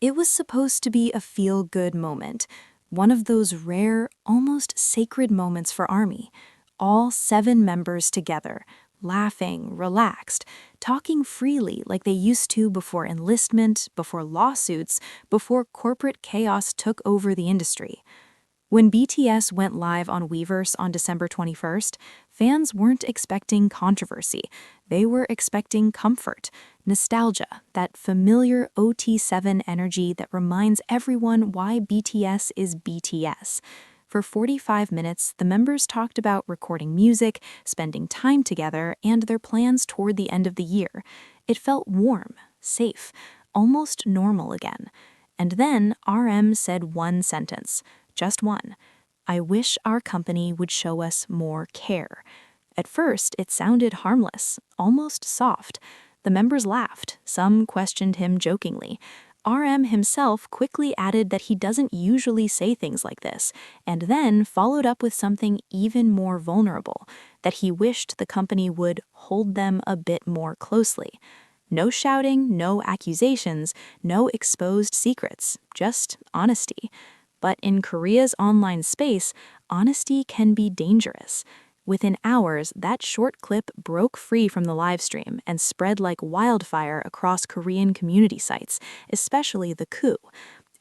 It was supposed to be a feel-good moment, one of those rare, almost sacred moments for ARMY. All 7 members together, laughing, relaxed, talking freely like they used to before enlistment, before lawsuits, before corporate chaos took over the industry. When BTS went live on Weverse on December 21st, fans weren't expecting controversy. They were expecting comfort, nostalgia, that familiar OT7 energy that reminds everyone why BTS is BTS. For 45 minutes, the members talked about recording music, spending time together, and their plans toward the end of the year. It felt warm, safe, almost normal again. And then RM said one sentence. Just one. I wish our company would show us more care. At first, it sounded harmless, almost soft. The members laughed. Some questioned him jokingly. RM himself quickly added that he doesn't usually say things like this, and then followed up with something even more vulnerable, that he wished the company would hold them a bit more closely. No shouting, no accusations, no exposed secrets, just honesty. But in Korea's online space, honesty can be dangerous. Within hours, that short clip broke free from the live stream and spread like wildfire across Korean community sites, especially the coup.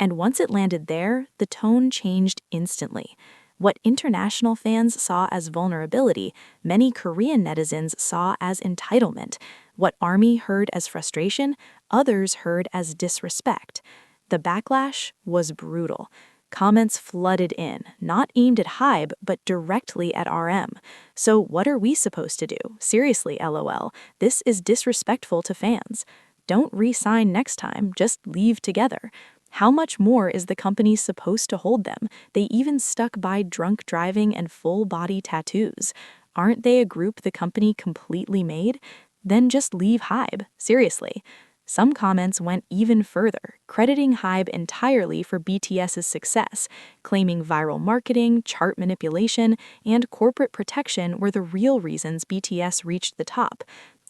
And once it landed there, the tone changed instantly. What international fans saw as vulnerability, many Korean netizens saw as entitlement. What ARMY heard as frustration, others heard as disrespect. The backlash was brutal. Comments flooded in, not aimed at HYBE, but directly at RM. So what are we supposed to do? Seriously, LOL. This is disrespectful to fans. Don't re-sign next time, just leave together. How much more is the company supposed to hold them? They even stuck by drunk driving and full-body tattoos. Aren't they a group the company completely made? Then just leave HYBE, seriously. Some comments went even further, crediting HYBE entirely for BTS's success, claiming viral marketing, chart manipulation, and corporate protection were the real reasons BTS reached the top.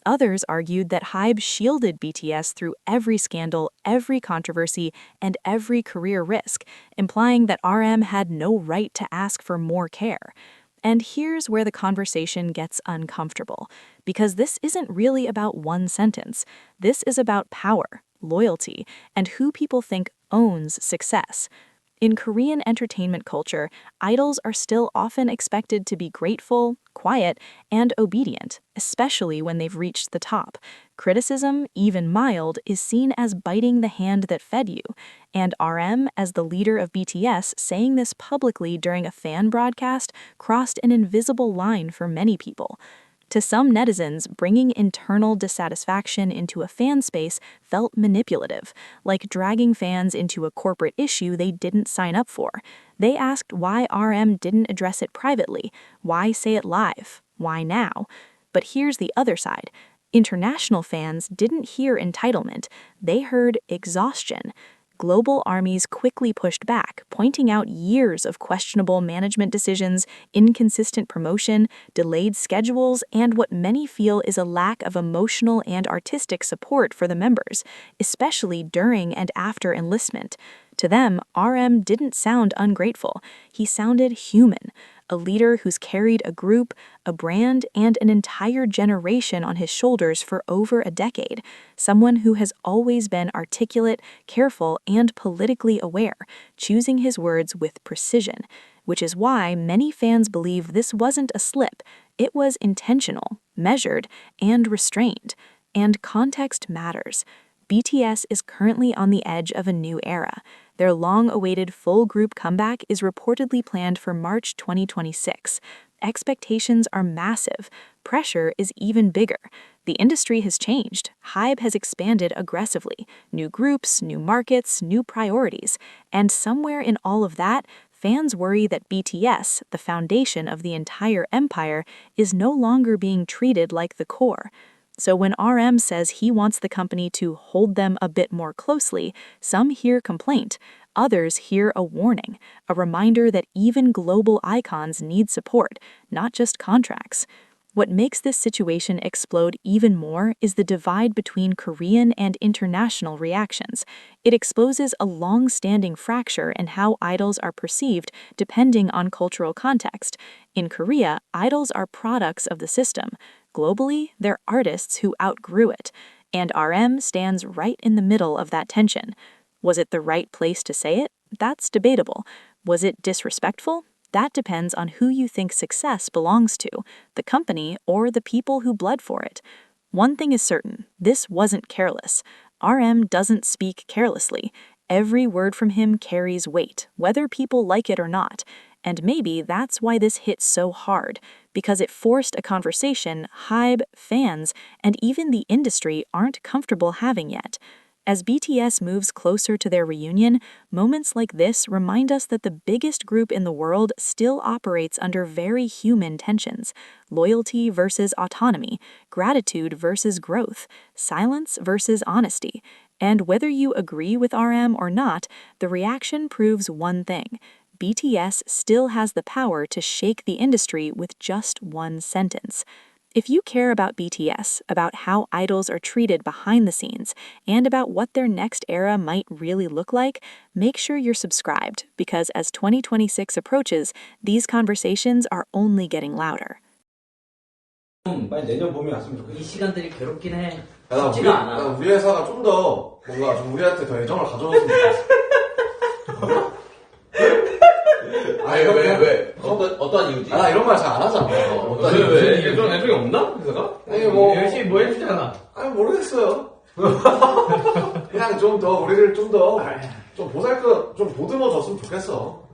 Others argued that HYBE shielded BTS through every scandal, every controversy, and every career risk, implying that RM had no right to ask for more care. And here's where the conversation gets uncomfortable, because this isn't really about one sentence. This is about power, loyalty, and who people think owns success. In Korean entertainment culture, idols are still often expected to be grateful, quiet, and obedient, especially when they've reached the top. Criticism, even mild, is seen as biting the hand that fed you, and RM, as the leader of BTS, saying this publicly during a fan broadcast crossed an invisible line for many people. To some netizens, bringing internal dissatisfaction into a fan space felt manipulative, like dragging fans into a corporate issue they didn't sign up for. They asked why RM didn't address it privately, why say it live, why now? But here's the other side. International fans didn't hear entitlement, they heard exhaustion. Global armies quickly pushed back, pointing out years of questionable management decisions, inconsistent promotion, delayed schedules, and what many feel is a lack of emotional and artistic support for the members, especially during and after enlistment. To them, RM didn't sound ungrateful. He sounded human, a leader who's carried a group, a brand, and an entire generation on his shoulders for over a decade. Someone who has always been articulate, careful, and politically aware, choosing his words with precision, which is why many fans believe this wasn't a slip. It was intentional, measured, and restrained. And context matters. BTS is currently on the edge of a new era. Their long-awaited full group comeback is reportedly planned for March 2026. Expectations are massive. Pressure is even bigger. The industry has changed. HYBE has expanded aggressively. New groups, new markets, new priorities. And somewhere in all of that, fans worry that BTS, the foundation of the entire empire, is no longer being treated like the core. So when RM says he wants the company to hold them a bit more closely, some hear complaint, others hear a warning, a reminder that even global icons need support, not just contracts. What makes this situation explode even more is the divide between Korean and international reactions. It exposes a long-standing fracture in how idols are perceived depending on cultural context. In Korea, idols are products of the system. Globally, they're artists who outgrew it. And RM stands right in the middle of that tension. Was it the right place to say it? That's debatable. Was it disrespectful? That depends on who you think success belongs to, the company or the people who bled for it. One thing is certain, this wasn't careless. RM doesn't speak carelessly. Every word from him carries weight, whether people like it or not. And maybe that's why this hit so hard, because it forced a conversation HYBE, fans, and even the industry aren't comfortable having yet. As BTS moves closer to their reunion, moments like this remind us that the biggest group in the world still operates under very human tensions: loyalty versus autonomy, gratitude versus growth, silence versus honesty. And whether you agree with RM or not, the reaction proves one thing: BTS still has the power to shake the industry with just one sentence. If you care about BTS, about how idols are treated behind the scenes, and about what their next era might really look like, make sure you're subscribed, because as 2026 approaches, these conversations are only getting louder. 빨리 내년 봄이 왔으면 좋겠어. 이 시간들이 괴롭긴 해. 야, 나 쉽지가 않아. 우리 회사가 좀 더 뭔가 좀 우리한테 더 애정을 가져줬으면 좋겠어. 아니 왜? 어떠한 이유지? 나 이런 말 잘 안 하잖아. 어떠한 이유지? 왜? 애정, 애정이 없나? 회사가? 아니 뭐 열심히 뭐 해주잖아. 아니 모르겠어요. 그냥 좀 더 우리를 좀 더 좀 보살펴 좀 보듬어 줬으면 좋겠어.